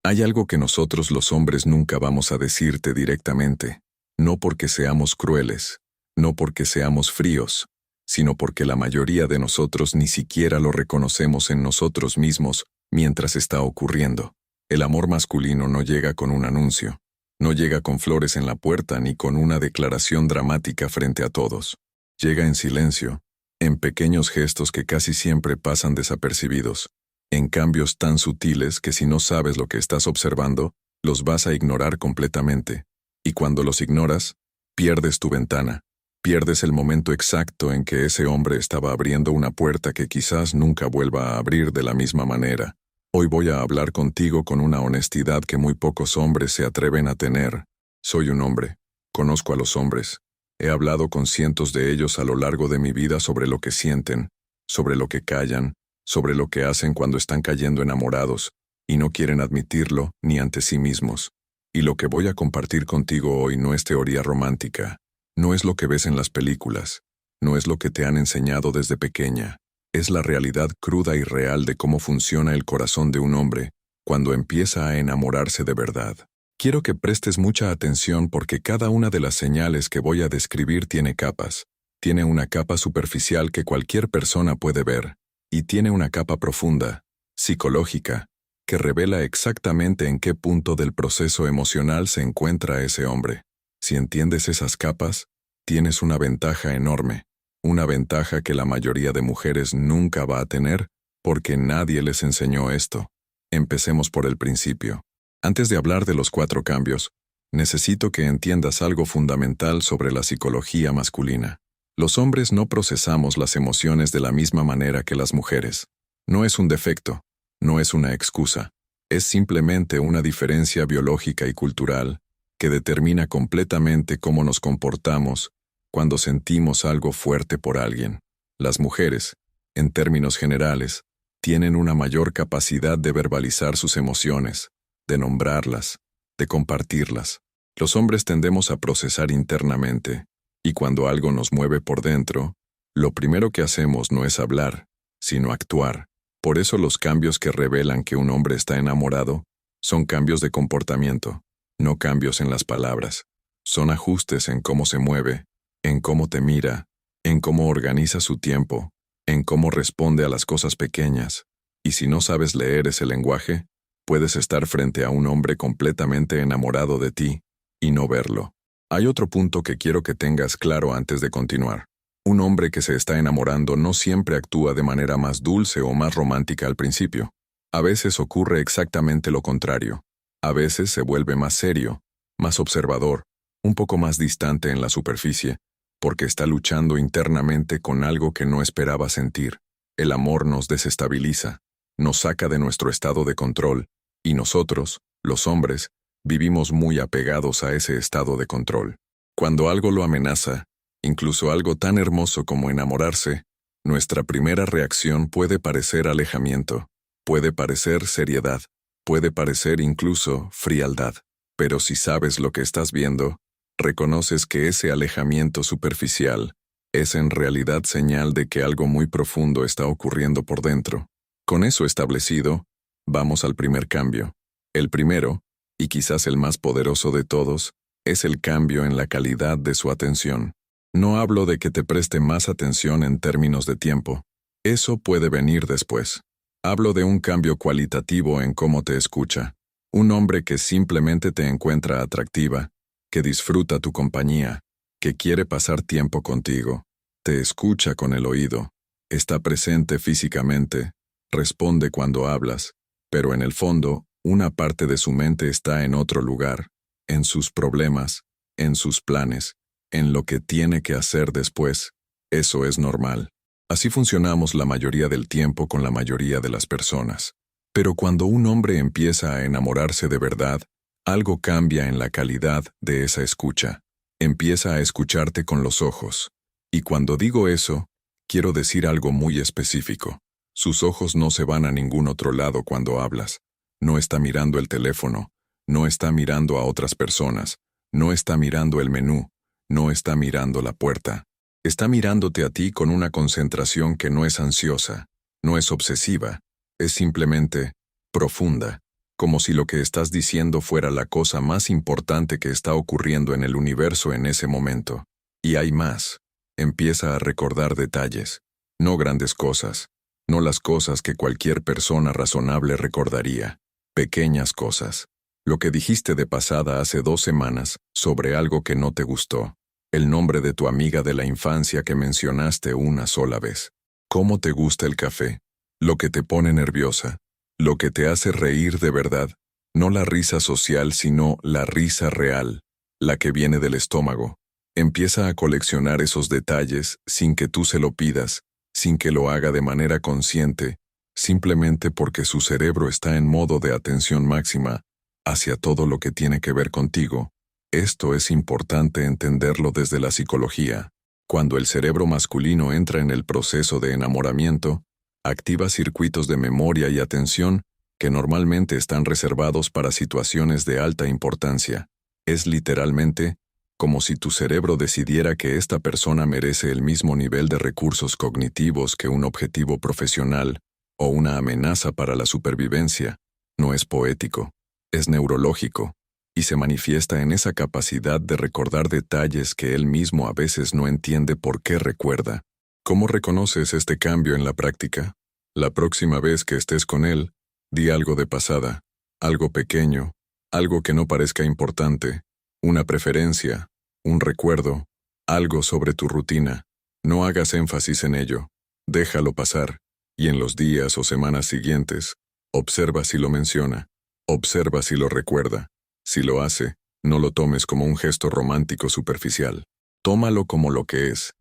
Hay algo que nosotros los hombres nunca vamos a decirte directamente, no porque seamos crueles, no porque seamos fríos, sino porque la mayoría de nosotros ni siquiera lo reconocemos en nosotros mismos mientras está ocurriendo. El amor masculino no llega con un anuncio, no llega con flores en la puerta ni con una declaración dramática frente a todos. Llega en silencio, en pequeños gestos que casi siempre pasan desapercibidos, en cambios tan sutiles que si no sabes lo que estás observando, los vas a ignorar completamente. Y cuando los ignoras, pierdes tu ventana, pierdes el momento exacto en que ese hombre estaba abriendo una puerta que quizás nunca vuelva a abrir de la misma manera. Hoy voy a hablar contigo con una honestidad que muy pocos hombres se atreven a tener. Soy un hombre, conozco a los hombres. He hablado con cientos de ellos a lo largo de mi vida sobre lo que sienten, sobre lo que callan, sobre lo que hacen cuando están cayendo enamorados, y no quieren admitirlo ni ante sí mismos. Y lo que voy a compartir contigo hoy no es teoría romántica, no es lo que ves en las películas, no es lo que te han enseñado desde pequeña, es la realidad cruda y real de cómo funciona el corazón de un hombre cuando empieza a enamorarse de verdad. Quiero que prestes mucha atención porque cada una de las señales que voy a describir tiene capas. Tiene una capa superficial que cualquier persona puede ver, y tiene una capa profunda, psicológica, que revela exactamente en qué punto del proceso emocional se encuentra ese hombre. Si entiendes esas capas, tienes una ventaja enorme, una ventaja que la mayoría de mujeres nunca va a tener porque nadie les enseñó esto. Empecemos por el principio. Antes de hablar de los 4 cambios, necesito que entiendas algo fundamental sobre la psicología masculina. Los hombres no procesamos las emociones de la misma manera que las mujeres. No es un defecto, no es una excusa, es simplemente una diferencia biológica y cultural que determina completamente cómo nos comportamos cuando sentimos algo fuerte por alguien. Las mujeres, en términos generales, tienen una mayor capacidad de verbalizar sus emociones, de nombrarlas, de compartirlas. Los hombres tendemos a procesar internamente, y cuando algo nos mueve por dentro, lo primero que hacemos no es hablar, sino actuar. Por eso los cambios que revelan que un hombre está enamorado son cambios de comportamiento, no cambios en las palabras. Son ajustes en cómo se mueve, en cómo te mira, en cómo organiza su tiempo, en cómo responde a las cosas pequeñas. Y si no sabes leer ese lenguaje, puedes estar frente a un hombre completamente enamorado de ti y no verlo. Hay otro punto que quiero que tengas claro antes de continuar. Un hombre que se está enamorando no siempre actúa de manera más dulce o más romántica al principio. A veces ocurre exactamente lo contrario. A veces se vuelve más serio, más observador, un poco más distante en la superficie, porque está luchando internamente con algo que no esperaba sentir. El amor nos desestabiliza, nos saca de nuestro estado de control, y nosotros, los hombres, vivimos muy apegados a ese estado de control. Cuando algo lo amenaza, incluso algo tan hermoso como enamorarse, nuestra primera reacción puede parecer alejamiento, puede parecer seriedad, puede parecer incluso frialdad. Pero si sabes lo que estás viendo, reconoces que ese alejamiento superficial es en realidad señal de que algo muy profundo está ocurriendo por dentro. Con eso establecido, vamos al primer cambio. El primero, y quizás el más poderoso de todos, es el cambio en la calidad de su atención. No hablo de que te preste más atención en términos de tiempo. Eso puede venir después. Hablo de un cambio cualitativo en cómo te escucha. Un hombre que simplemente te encuentra atractiva, que disfruta tu compañía, que quiere pasar tiempo contigo, te escucha con el oído, está presente físicamente, responde cuando hablas, pero en el fondo, una parte de su mente está en otro lugar, en sus problemas, en sus planes, en lo que tiene que hacer después. Eso es normal. Así funcionamos la mayoría del tiempo con la mayoría de las personas. Pero cuando un hombre empieza a enamorarse de verdad, algo cambia en la calidad de esa escucha. Empieza a escucharte con los ojos. Y cuando digo eso, quiero decir algo muy específico. Sus ojos no se van a ningún otro lado cuando hablas. No está mirando el teléfono, no está mirando a otras personas, no está mirando el menú, no está mirando la puerta. Está mirándote a ti con una concentración que no es ansiosa, no es obsesiva, es simplemente profunda. como si lo que estás diciendo fuera la cosa más importante que está ocurriendo en el universo en ese momento. Y hay más. Empieza a recordar detalles, no grandes cosas, no las cosas que cualquier persona razonable recordaría, pequeñas cosas. Lo que dijiste de pasada hace 2 semanas sobre algo que no te gustó, el nombre de tu amiga de la infancia que mencionaste una sola vez. ¿Cómo te gusta el café? Lo que te pone nerviosa, lo que te hace reír de verdad, no la risa social sino la risa real, la que viene del estómago. Empieza a coleccionar esos detalles sin que tú se lo pidas, sin que lo haga de manera consciente, simplemente porque su cerebro está en modo de atención máxima hacia todo lo que tiene que ver contigo. Esto es importante entenderlo desde la psicología. Cuando el cerebro masculino entra en el proceso de enamoramiento, activa circuitos de memoria y atención que normalmente están reservados para situaciones de alta importancia. Es literalmente como si tu cerebro decidiera que esta persona merece el mismo nivel de recursos cognitivos que un objetivo profesional o una amenaza para la supervivencia. No es poético, es neurológico, y se manifiesta en esa capacidad de recordar detalles que él mismo a veces no entiende por qué recuerda. ¿Cómo reconoces este cambio en la práctica? La próxima vez que estés con él, di algo de pasada, algo pequeño, algo que no parezca importante, una preferencia, un recuerdo, algo sobre tu rutina. No hagas énfasis en ello, déjalo pasar, y en los días o semanas siguientes, observa si lo menciona, observa si lo recuerda. Si lo hace, no lo tomes como un gesto romántico superficial. Tómalo como lo que es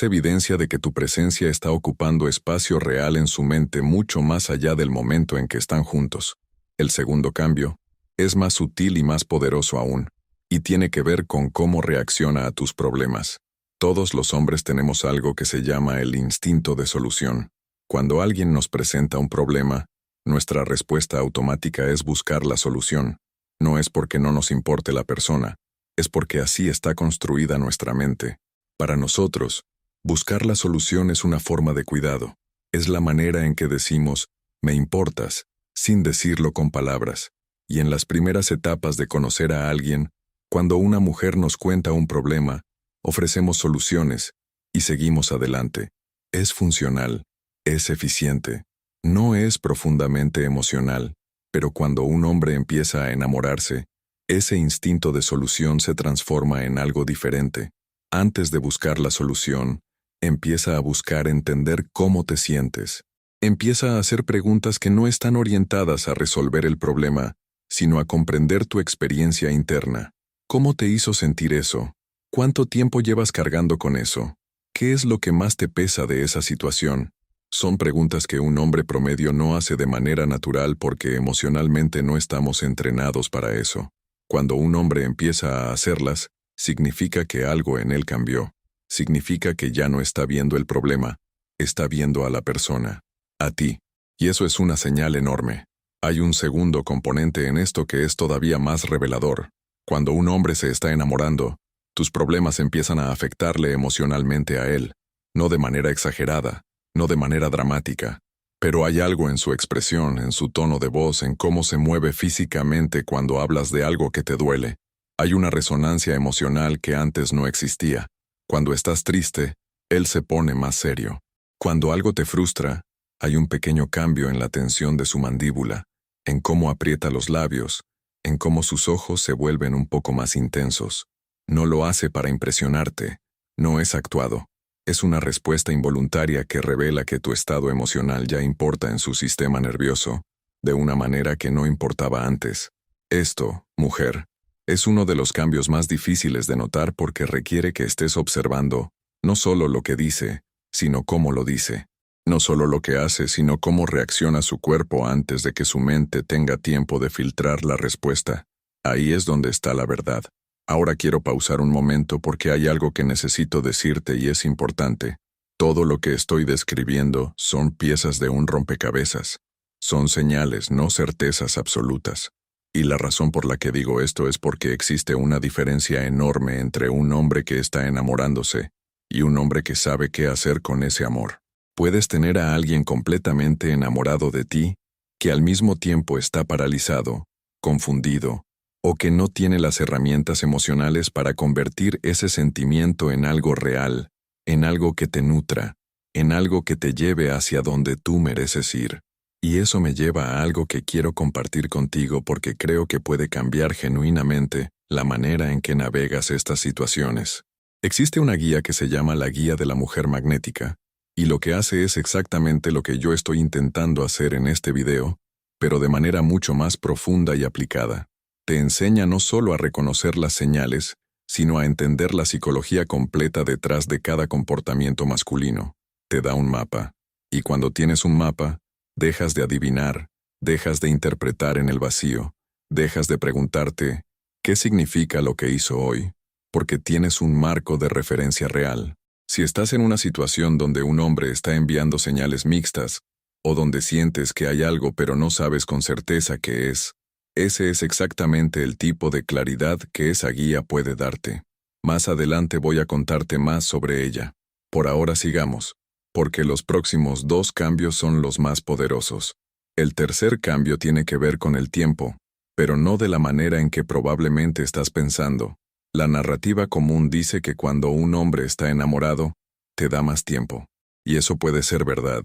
evidencia de que tu presencia está ocupando espacio real en su mente mucho más allá del momento en que están juntos. El segundo cambio es más sutil y más poderoso aún, y tiene que ver con cómo reacciona a tus problemas. Todos los hombres tenemos algo que se llama el instinto de solución. Cuando alguien nos presenta un problema, nuestra respuesta automática es buscar la solución. No es porque no nos importe la persona, es porque así está construida nuestra mente. Para nosotros, buscar la solución es una forma de cuidado. Es la manera en que decimos, me importas, sin decirlo con palabras. Y en las primeras etapas de conocer a alguien, cuando una mujer nos cuenta un problema, ofrecemos soluciones y seguimos adelante. Es funcional, es eficiente, no es profundamente emocional, pero cuando un hombre empieza a enamorarse, ese instinto de solución se transforma en algo diferente. Antes de buscar la solución, empieza a buscar entender cómo te sientes. Empieza a hacer preguntas que no están orientadas a resolver el problema, sino a comprender tu experiencia interna. ¿Cómo te hizo sentir eso? ¿Cuánto tiempo llevas cargando con eso? ¿Qué es lo que más te pesa de esa situación? Son preguntas que un hombre promedio no hace de manera natural porque emocionalmente no estamos entrenados para eso. Cuando un hombre empieza a hacerlas, significa que algo en él cambió. Significa que ya no está viendo el problema, está viendo a la persona, a ti. Y eso es una señal enorme. Hay un segundo componente en esto que es todavía más revelador. Cuando un hombre se está enamorando, tus problemas empiezan a afectarle emocionalmente a él, no de manera exagerada, no de manera dramática, pero hay algo en su expresión, en su tono de voz, en cómo se mueve físicamente cuando hablas de algo que te duele. Hay una resonancia emocional que antes no existía. Cuando estás triste, él se pone más serio. Cuando algo te frustra, hay un pequeño cambio en la tensión de su mandíbula, en cómo aprieta los labios, en cómo sus ojos se vuelven un poco más intensos. No lo hace para impresionarte, no es actuado. Es una respuesta involuntaria que revela que tu estado emocional ya importa en su sistema nervioso, de una manera que no importaba antes. Esto, mujer, es uno de los cambios más difíciles de notar porque requiere que estés observando, no solo lo que dice, sino cómo lo dice. No solo lo que hace, sino cómo reacciona su cuerpo antes de que su mente tenga tiempo de filtrar la respuesta. Ahí es donde está la verdad. Ahora quiero pausar un momento porque hay algo que necesito decirte y es importante. Todo lo que estoy describiendo son piezas de un rompecabezas. Son señales, no certezas absolutas. Y la razón por la que digo esto es porque existe una diferencia enorme entre un hombre que está enamorándose y un hombre que sabe qué hacer con ese amor. Puedes tener a alguien completamente enamorado de ti, que al mismo tiempo está paralizado, confundido, o que no tiene las herramientas emocionales para convertir ese sentimiento en algo real, en algo que te nutra, en algo que te lleve hacia donde tú mereces ir. Y eso me lleva a algo que quiero compartir contigo porque creo que puede cambiar genuinamente la manera en que navegas estas situaciones. Existe una guía que se llama la Guía de la Mujer Magnética, y lo que hace es exactamente lo que yo estoy intentando hacer en este video, pero de manera mucho más profunda y aplicada. Te enseña no solo a reconocer las señales, sino a entender la psicología completa detrás de cada comportamiento masculino. Te da un mapa, y cuando tienes un mapa, dejas de adivinar, dejas de interpretar en el vacío, dejas de preguntarte, ¿qué significa lo que hizo hoy? Porque tienes un marco de referencia real. Si estás en una situación donde un hombre está enviando señales mixtas, o donde sientes que hay algo pero no sabes con certeza qué es, ese es exactamente el tipo de claridad que esa guía puede darte. Más adelante voy a contarte más sobre ella. Por ahora sigamos, porque los próximos 2 cambios son los más poderosos. El tercer cambio tiene que ver con el tiempo, pero no de la manera en que probablemente estás pensando. La narrativa común dice que cuando un hombre está enamorado, te da más tiempo. Y eso puede ser verdad.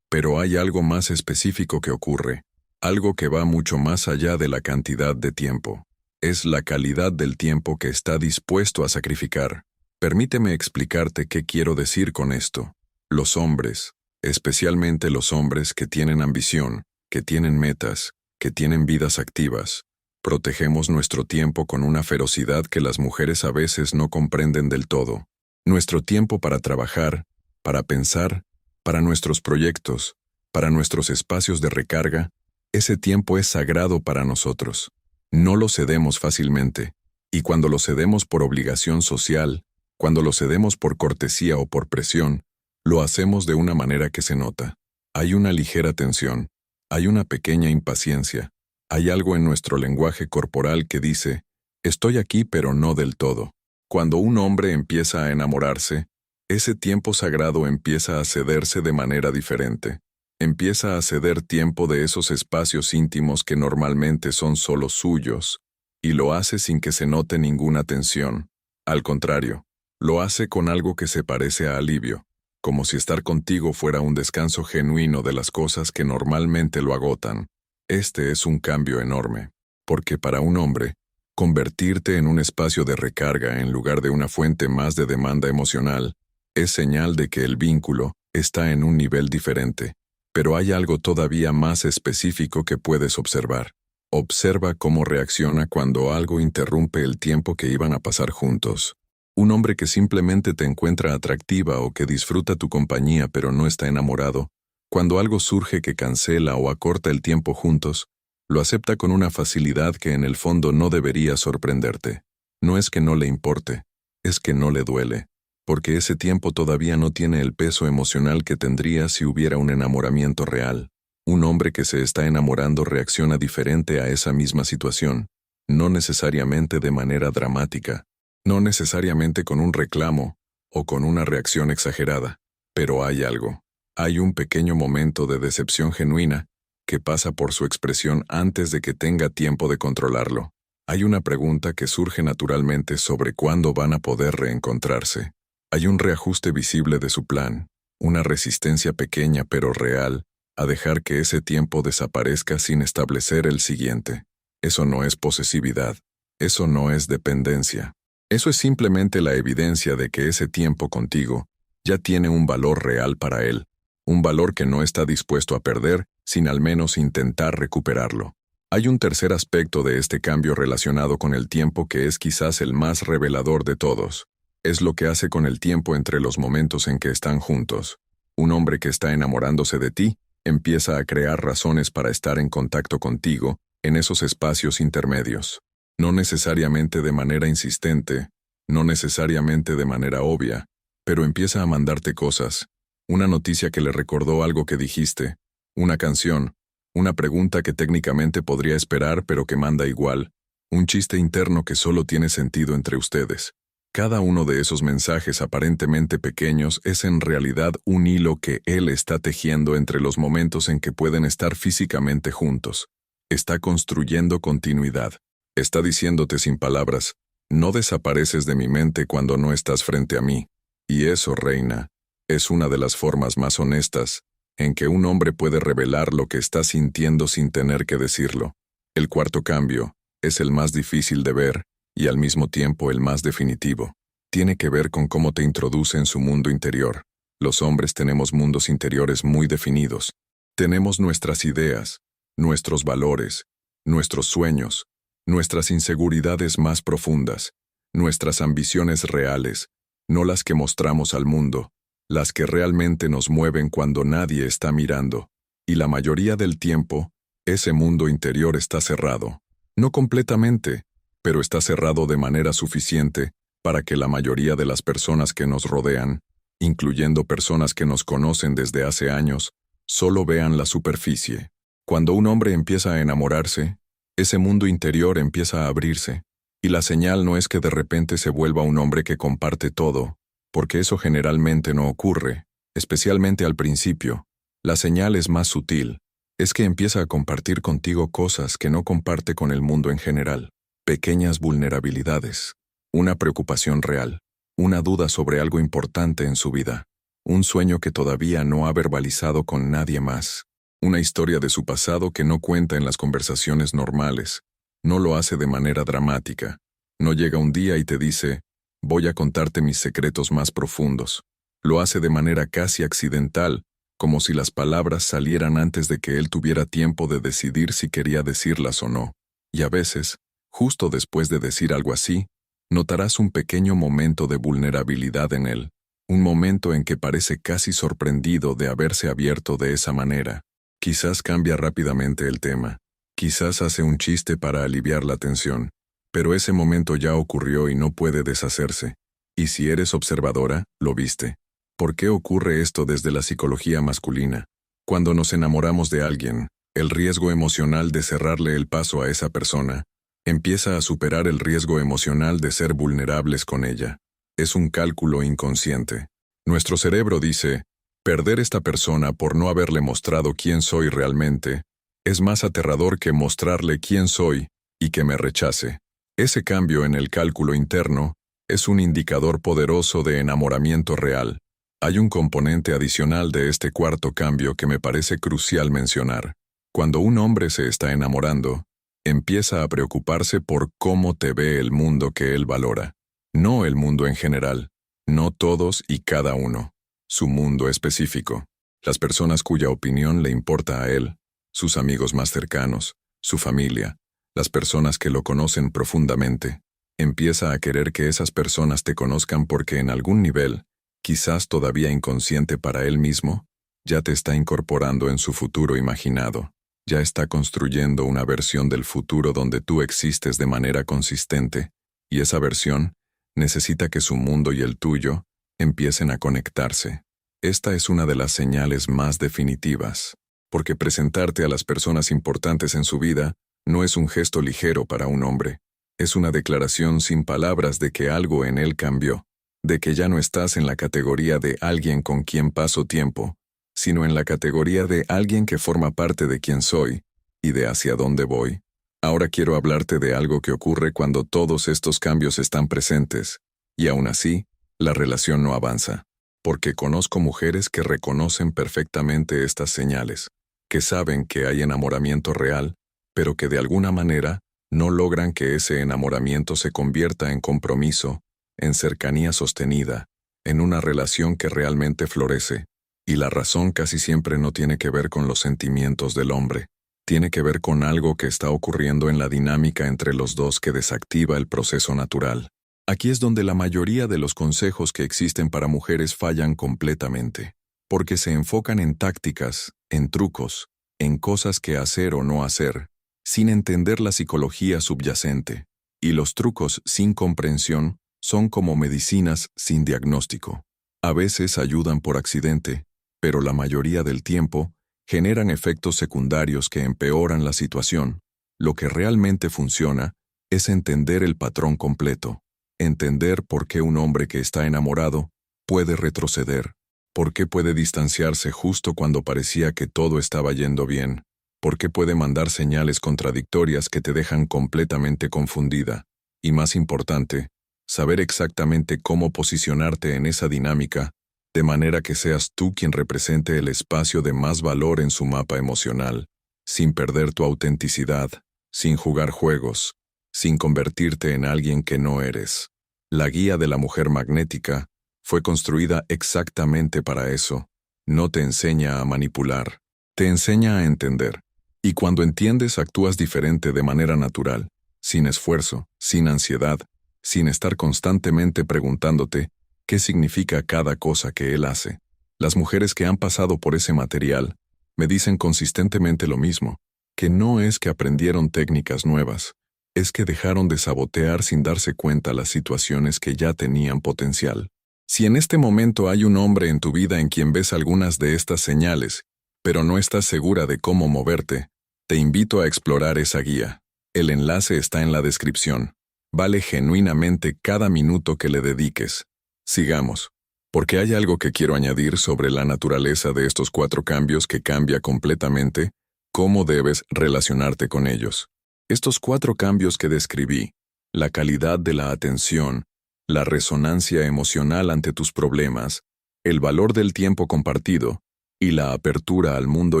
Pero hay algo más específico que ocurre. Algo que va mucho más allá de la cantidad de tiempo. Es la calidad del tiempo que está dispuesto a sacrificar. Permíteme explicarte qué quiero decir con esto. Los hombres, especialmente los hombres que tienen ambición, que tienen metas, que tienen vidas activas, protegemos nuestro tiempo con una ferocidad que las mujeres a veces no comprenden del todo. Nuestro tiempo para trabajar, para pensar, para nuestros proyectos, para nuestros espacios de recarga, ese tiempo es sagrado para nosotros. No lo cedemos fácilmente, y cuando lo cedemos por obligación social, cuando lo cedemos por cortesía o por presión, lo hacemos de una manera que se nota. Hay una ligera tensión, hay una pequeña impaciencia, hay algo en nuestro lenguaje corporal que dice, estoy aquí pero no del todo. Cuando un hombre empieza a enamorarse, ese tiempo sagrado empieza a cederse de manera diferente. Empieza a ceder tiempo de esos espacios íntimos que normalmente son solo suyos, y lo hace sin que se note ninguna tensión. Al contrario, lo hace con algo que se parece a alivio, como si estar contigo fuera un descanso genuino de las cosas que normalmente lo agotan. Este es un cambio enorme, porque para un hombre, convertirte en un espacio de recarga en lugar de una fuente más de demanda emocional es señal de que el vínculo está en un nivel diferente. Pero hay algo todavía más específico que puedes observar. Observa cómo reacciona cuando algo interrumpe el tiempo que iban a pasar juntos. Un hombre que simplemente te encuentra atractiva o que disfruta tu compañía pero no está enamorado, cuando algo surge que cancela o acorta el tiempo juntos, lo acepta con una facilidad que en el fondo no debería sorprenderte. No es que no le importe, es que no le duele, porque ese tiempo todavía no tiene el peso emocional que tendría si hubiera un enamoramiento real. Un hombre que se está enamorando reacciona diferente a esa misma situación, no necesariamente de manera dramática, no necesariamente con un reclamo o con una reacción exagerada, pero hay algo. Hay un pequeño momento de decepción genuina que pasa por su expresión antes de que tenga tiempo de controlarlo. Hay una pregunta que surge naturalmente sobre cuándo van a poder reencontrarse. Hay un reajuste visible de su plan, una resistencia pequeña pero real a dejar que ese tiempo desaparezca sin establecer el siguiente. Eso no es posesividad, eso no es dependencia. Eso es simplemente la evidencia de que ese tiempo contigo ya tiene un valor real para él, un valor que no está dispuesto a perder sin al menos intentar recuperarlo. Hay un tercer aspecto de este cambio relacionado con el tiempo que es quizás el más revelador de todos. Es lo que hace con el tiempo entre los momentos en que están juntos. Un hombre que está enamorándose de ti empieza a crear razones para estar en contacto contigo en esos espacios intermedios. No necesariamente de manera insistente, no necesariamente de manera obvia, pero empieza a mandarte cosas. Una noticia que le recordó algo que dijiste, una canción, una pregunta que técnicamente podría esperar pero que manda igual, un chiste interno que solo tiene sentido entre ustedes. Cada uno de esos mensajes aparentemente pequeños es en realidad un hilo que él está tejiendo entre los momentos en que pueden estar físicamente juntos. Está construyendo continuidad. Está diciéndote sin palabras, no desapareces de mi mente cuando no estás frente a mí. Y eso, reina, es una de las formas más honestas en que un hombre puede revelar lo que está sintiendo sin tener que decirlo. El cuarto cambio es el más difícil de ver y al mismo tiempo el más definitivo. Tiene que ver con cómo te introduce en su mundo interior. Los hombres tenemos mundos interiores muy definidos. Tenemos nuestras ideas, nuestros valores, nuestros sueños, nuestras inseguridades más profundas, nuestras ambiciones reales, no las que mostramos al mundo, las que realmente nos mueven cuando nadie está mirando. Y la mayoría del tiempo, ese mundo interior está cerrado. No completamente, pero está cerrado de manera suficiente para que la mayoría de las personas que nos rodean, incluyendo personas que nos conocen desde hace años, solo vean la superficie. Cuando un hombre empieza a enamorarse, ese mundo interior empieza a abrirse, y la señal no es que de repente se vuelva un hombre que comparte todo, porque eso generalmente no ocurre, especialmente al principio. La señal es más sutil, es que empieza a compartir contigo cosas que no comparte con el mundo en general, pequeñas vulnerabilidades, una preocupación real, una duda sobre algo importante en su vida, un sueño que todavía no ha verbalizado con nadie más, una historia de su pasado que no cuenta en las conversaciones normales, no lo hace de manera dramática, no llega un día y te dice, voy a contarte mis secretos más profundos, lo hace de manera casi accidental, como si las palabras salieran antes de que él tuviera tiempo de decidir si quería decirlas o no, y a veces, justo después de decir algo así, notarás un pequeño momento de vulnerabilidad en él, un momento en que parece casi sorprendido de haberse abierto de esa manera. Quizás cambia rápidamente el tema, quizás hace un chiste para aliviar la tensión, pero ese momento ya ocurrió y no puede deshacerse. Y si eres observadora, lo viste. ¿Por qué ocurre esto desde la psicología masculina? Cuando nos enamoramos de alguien, el riesgo emocional de cerrarle el paso a esa persona empieza a superar el riesgo emocional de ser vulnerables con ella. Es un cálculo inconsciente. Nuestro cerebro dice, perder esta persona por no haberle mostrado quién soy realmente es más aterrador que mostrarle quién soy y que me rechace. Ese cambio en el cálculo interno es un indicador poderoso de enamoramiento real. Hay un componente adicional de este cuarto cambio que me parece crucial mencionar. Cuando un hombre se está enamorando, empieza a preocuparse por cómo te ve el mundo que él valora. No el mundo en general, no todos y cada uno. Su mundo específico. Las personas cuya opinión le importa a él, sus amigos más cercanos, su familia, las personas que lo conocen profundamente. Empieza a querer que esas personas te conozcan porque en algún nivel, quizás todavía inconsciente para él mismo, ya te está incorporando en su futuro imaginado. Ya está construyendo una versión del futuro donde tú existes de manera consistente, y esa versión necesita que su mundo y el tuyo empiecen a conectarse. Esta es una de las señales más definitivas, porque presentarte a las personas importantes en su vida no es un gesto ligero para un hombre, es una declaración sin palabras de que algo en él cambió, de que ya no estás en la categoría de alguien con quien paso tiempo, sino en la categoría de alguien que forma parte de quien soy y de hacia dónde voy. Ahora quiero hablarte de algo que ocurre cuando todos estos cambios están presentes, y aún así, la relación no avanza. Porque conozco mujeres que reconocen perfectamente estas señales, que saben que hay enamoramiento real, pero que de alguna manera no logran que ese enamoramiento se convierta en compromiso, en cercanía sostenida, en una relación que realmente florece. Y la razón casi siempre no tiene que ver con los sentimientos del hombre. Tiene que ver con algo que está ocurriendo en la dinámica entre los dos que desactiva el proceso natural. Aquí es donde la mayoría de los consejos que existen para mujeres fallan completamente, porque se enfocan en tácticas, en trucos, en cosas que hacer o no hacer, sin entender la psicología subyacente. Y los trucos sin comprensión son como medicinas sin diagnóstico. A veces ayudan por accidente, pero la mayoría del tiempo generan efectos secundarios que empeoran la situación. Lo que realmente funciona es entender el patrón completo. Entender por qué un hombre que está enamorado puede retroceder, por qué puede distanciarse justo cuando parecía que todo estaba yendo bien, por qué puede mandar señales contradictorias que te dejan completamente confundida, y más importante, saber exactamente cómo posicionarte en esa dinámica, de manera que seas tú quien represente el espacio de más valor en su mapa emocional, sin perder tu autenticidad, sin jugar juegos, sin convertirte en alguien que no eres. La guía de la mujer magnética fue construida exactamente para eso. No te enseña a manipular, te enseña a entender. Y cuando entiendes, actúas diferente de manera natural, sin esfuerzo, sin ansiedad, sin estar constantemente preguntándote qué significa cada cosa que él hace. Las mujeres que han pasado por ese material me dicen consistentemente lo mismo, que no es que aprendieron técnicas nuevas, es que dejaron de sabotear sin darse cuenta las situaciones que ya tenían potencial. Si en este momento hay un hombre en tu vida en quien ves algunas de estas señales, pero no estás segura de cómo moverte, te invito a explorar esa guía. El enlace está en la descripción. Vale genuinamente cada minuto que le dediques. Sigamos, porque hay algo que quiero añadir sobre la naturaleza de estos 4 cambios que cambia completamente cómo debes relacionarte con ellos. Estos 4 cambios que describí, la calidad de la atención, la resonancia emocional ante tus problemas, el valor del tiempo compartido y la apertura al mundo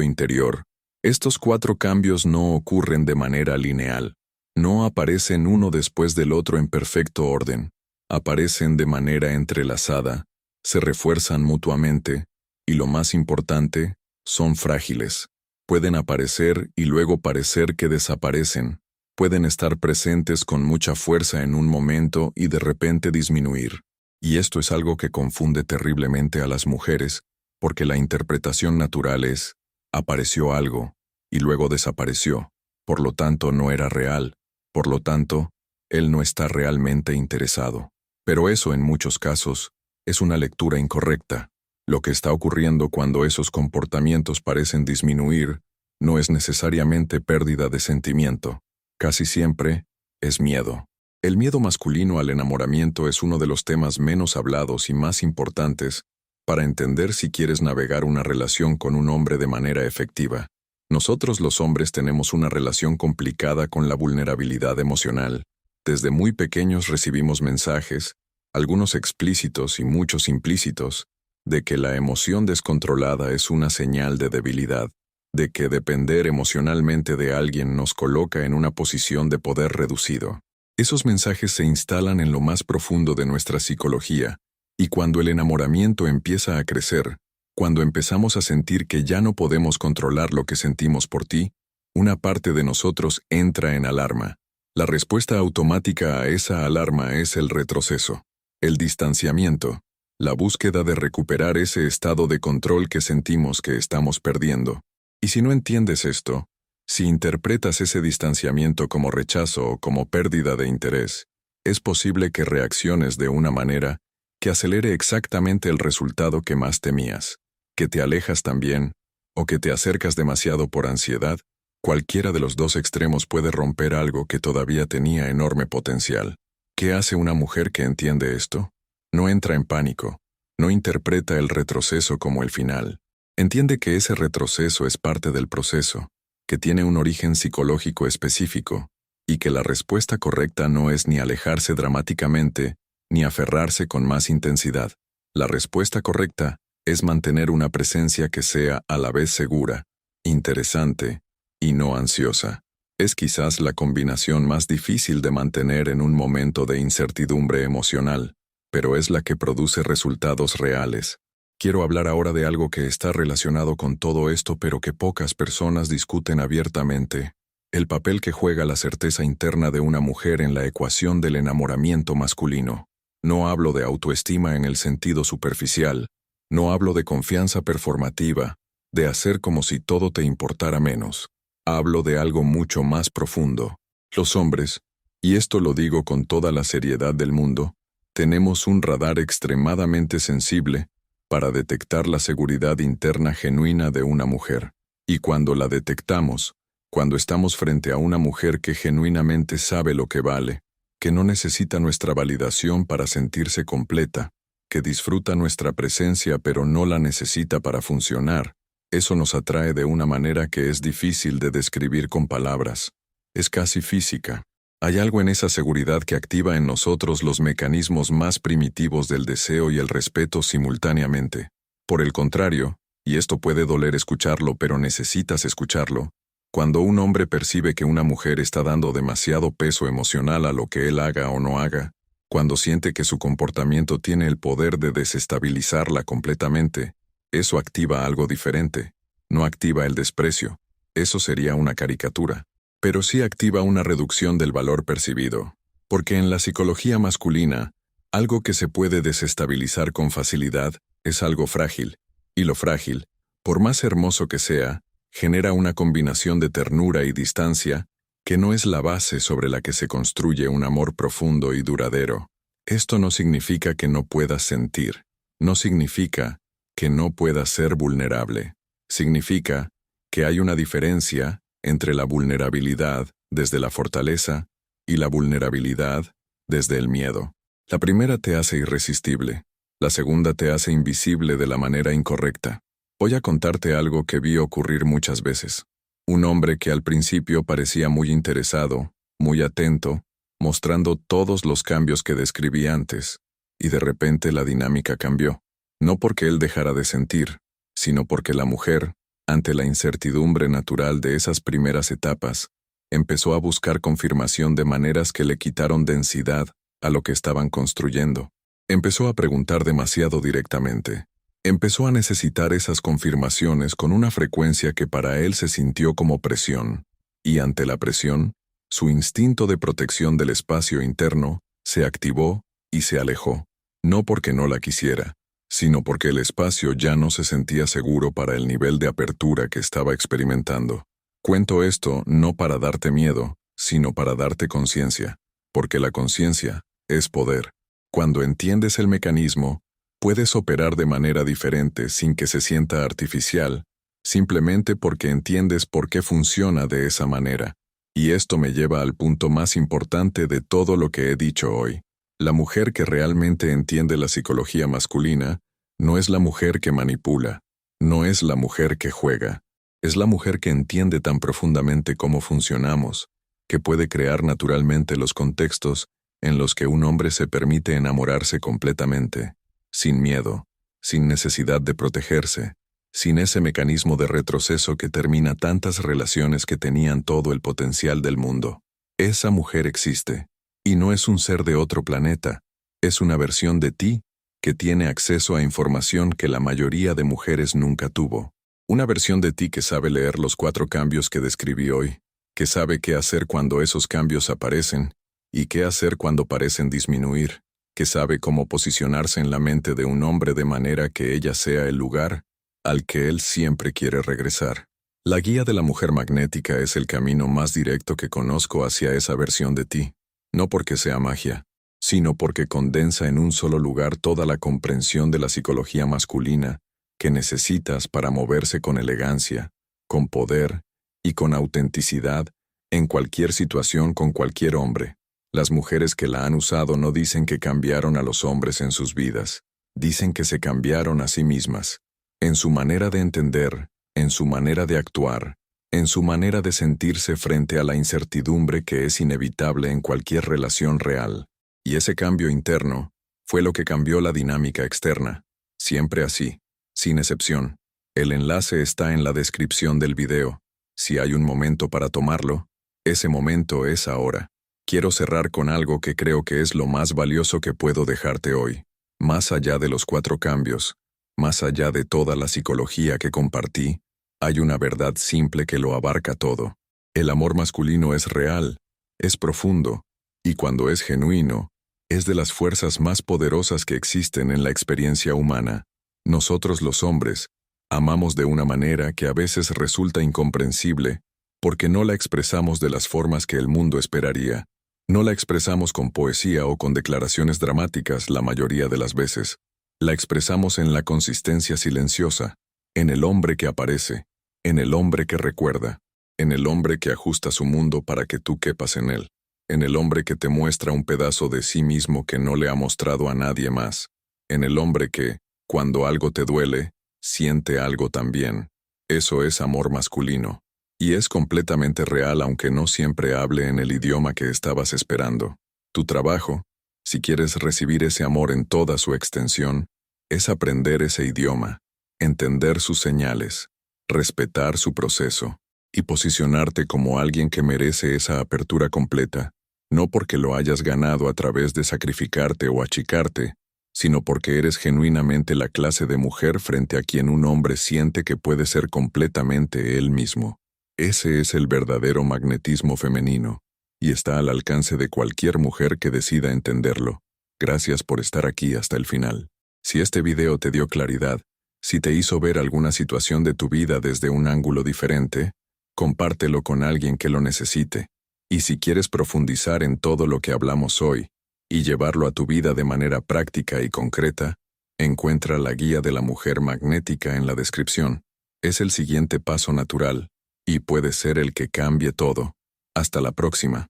interior, estos 4 cambios no ocurren de manera lineal. No aparecen uno después del otro en perfecto orden. Aparecen de manera entrelazada, se refuerzan mutuamente, y lo más importante, son frágiles. Pueden aparecer y luego parecer que desaparecen. Pueden estar presentes con mucha fuerza en un momento y de repente disminuir. Y esto es algo que confunde terriblemente a las mujeres, porque la interpretación natural es, apareció algo, y luego desapareció, por lo tanto no era real. Por lo tanto, él no está realmente interesado. Pero eso, en muchos casos, es una lectura incorrecta. Lo que está ocurriendo cuando esos comportamientos parecen disminuir no es necesariamente pérdida de sentimiento. Casi siempre es miedo. El miedo masculino al enamoramiento es uno de los temas menos hablados y más importantes para entender si quieres navegar una relación con un hombre de manera efectiva. Nosotros los hombres tenemos una relación complicada con la vulnerabilidad emocional. Desde muy pequeños recibimos mensajes, algunos explícitos y muchos implícitos, de que la emoción descontrolada es una señal de debilidad, de que depender emocionalmente de alguien nos coloca en una posición de poder reducido. Esos mensajes se instalan en lo más profundo de nuestra psicología, y cuando el enamoramiento empieza a crecer, cuando empezamos a sentir que ya no podemos controlar lo que sentimos por ti, una parte de nosotros entra en alarma. La respuesta automática a esa alarma es el retroceso, el distanciamiento, la búsqueda de recuperar ese estado de control que sentimos que estamos perdiendo. Y si no entiendes esto, si interpretas ese distanciamiento como rechazo o como pérdida de interés, es posible que reacciones de una manera que acelere exactamente el resultado que más temías. Que te alejas también, o que te acercas demasiado por ansiedad, cualquiera de los 2 extremos puede romper algo que todavía tenía enorme potencial. ¿Qué hace una mujer que entiende esto? No entra en pánico, no interpreta el retroceso como el final. Entiende que ese retroceso es parte del proceso, que tiene un origen psicológico específico, y que la respuesta correcta no es ni alejarse dramáticamente, ni aferrarse con más intensidad. La respuesta correcta es mantener una presencia que sea a la vez segura, interesante y no ansiosa. Es quizás la combinación más difícil de mantener en un momento de incertidumbre emocional, pero es la que produce resultados reales. Quiero hablar ahora de algo que está relacionado con todo esto pero que pocas personas discuten abiertamente: el papel que juega la certeza interna de una mujer en la ecuación del enamoramiento masculino. No hablo de autoestima en el sentido superficial, no hablo de confianza performativa, de hacer como si todo te importara menos. Hablo de algo mucho más profundo. Los hombres, y esto lo digo con toda la seriedad del mundo, tenemos un radar extremadamente sensible para detectar la seguridad interna genuina de una mujer. Y cuando la detectamos, cuando estamos frente a una mujer que genuinamente sabe lo que vale, que no necesita nuestra validación para sentirse completa, que disfruta nuestra presencia pero no la necesita para funcionar. Eso nos atrae de una manera que es difícil de describir con palabras. Es casi física. Hay algo en esa seguridad que activa en nosotros los mecanismos más primitivos del deseo y el respeto simultáneamente. Por el contrario, y esto puede doler escucharlo pero necesitas escucharlo, cuando un hombre percibe que una mujer está dando demasiado peso emocional a lo que él haga o no haga, cuando siente que su comportamiento tiene el poder de desestabilizarla completamente, eso activa algo diferente. No activa el desprecio. Eso sería una caricatura. Pero sí activa una reducción del valor percibido. Porque en la psicología masculina, algo que se puede desestabilizar con facilidad es algo frágil. Y lo frágil, por más hermoso que sea, genera una combinación de ternura y distancia que no es la base sobre la que se construye un amor profundo y duradero. Esto no significa que no puedas sentir. No significa que no puedas ser vulnerable. Significa que hay una diferencia entre la vulnerabilidad desde la fortaleza y la vulnerabilidad desde el miedo. La primera te hace irresistible. La segunda te hace invisible de la manera incorrecta. Voy a contarte algo que vi ocurrir muchas veces. Un hombre que al principio parecía muy interesado, muy atento, mostrando todos los cambios que describí antes, y de repente la dinámica cambió. No porque él dejara de sentir, sino porque la mujer, ante la incertidumbre natural de esas primeras etapas, empezó a buscar confirmación de maneras que le quitaron densidad a lo que estaban construyendo. Empezó a preguntar demasiado directamente. Empezó a necesitar esas confirmaciones con una frecuencia que para él se sintió como presión, y ante la presión, su instinto de protección del espacio interno se activó y se alejó, no porque no la quisiera, sino porque el espacio ya no se sentía seguro para el nivel de apertura que estaba experimentando. Cuento esto no para darte miedo, sino para darte conciencia, porque la conciencia es poder. Cuando entiendes el mecanismo, puedes operar de manera diferente sin que se sienta artificial, simplemente porque entiendes por qué funciona de esa manera. Y esto me lleva al punto más importante de todo lo que he dicho hoy. La mujer que realmente entiende la psicología masculina no es la mujer que manipula, no es la mujer que juega, es la mujer que entiende tan profundamente cómo funcionamos, que puede crear naturalmente los contextos en los que un hombre se permite enamorarse completamente, sin miedo, sin necesidad de protegerse, sin ese mecanismo de retroceso que termina tantas relaciones que tenían todo el potencial del mundo. Esa mujer existe. Y no es un ser de otro planeta, es una versión de ti que tiene acceso a información que la mayoría de mujeres nunca tuvo. Una versión de ti que sabe leer los 4 cambios que describí hoy, que sabe qué hacer cuando esos cambios aparecen y qué hacer cuando parecen disminuir, que sabe cómo posicionarse en la mente de un hombre de manera que ella sea el lugar al que él siempre quiere regresar. La guía de la mujer magnética es el camino más directo que conozco hacia esa versión de ti. No porque sea magia, sino porque condensa en un solo lugar toda la comprensión de la psicología masculina que necesitas para moverse con elegancia, con poder y con autenticidad en cualquier situación con cualquier hombre. Las mujeres que la han usado no dicen que cambiaron a los hombres en sus vidas, dicen que se cambiaron a sí mismas, en su manera de entender, en su manera de actuar, en su manera de sentirse frente a la incertidumbre que es inevitable en cualquier relación real. Y ese cambio interno fue lo que cambió la dinámica externa. Siempre así, sin excepción. El enlace está en la descripción del video. Si hay un momento para tomarlo, ese momento es ahora. Quiero cerrar con algo que creo que es lo más valioso que puedo dejarte hoy. Más allá de los 4 cambios, más allá de toda la psicología que compartí, hay una verdad simple que lo abarca todo. El amor masculino es real, es profundo, y cuando es genuino, es de las fuerzas más poderosas que existen en la experiencia humana. Nosotros los hombres, amamos de una manera que a veces resulta incomprensible, porque no la expresamos de las formas que el mundo esperaría. No la expresamos con poesía o con declaraciones dramáticas la mayoría de las veces. La expresamos en la consistencia silenciosa, en el hombre que aparece, en el hombre que recuerda, en el hombre que ajusta su mundo para que tú quepas en él. en el hombre que te muestra un pedazo de sí mismo que no le ha mostrado a nadie más, en el hombre que, cuando algo te duele, siente algo también. Eso es amor masculino. Y es completamente real aunque no siempre hable en el idioma que estabas esperando. Tu trabajo, si quieres recibir ese amor en toda su extensión, es aprender ese idioma, entender sus señales, respetar su proceso, y posicionarte como alguien que merece esa apertura completa, no porque lo hayas ganado a través de sacrificarte o achicarte, sino porque eres genuinamente la clase de mujer frente a quien un hombre siente que puede ser completamente él mismo. Ese es el verdadero magnetismo femenino, y está al alcance de cualquier mujer que decida entenderlo. Gracias por estar aquí hasta el final. Si este video te dio claridad, si te hizo ver alguna situación de tu vida desde un ángulo diferente, compártelo con alguien que lo necesite. Y si quieres profundizar en todo lo que hablamos hoy, y llevarlo a tu vida de manera práctica y concreta, encuentra la guía de la mujer magnética en la descripción. Es el siguiente paso natural, y puede ser el que cambie todo. Hasta la próxima.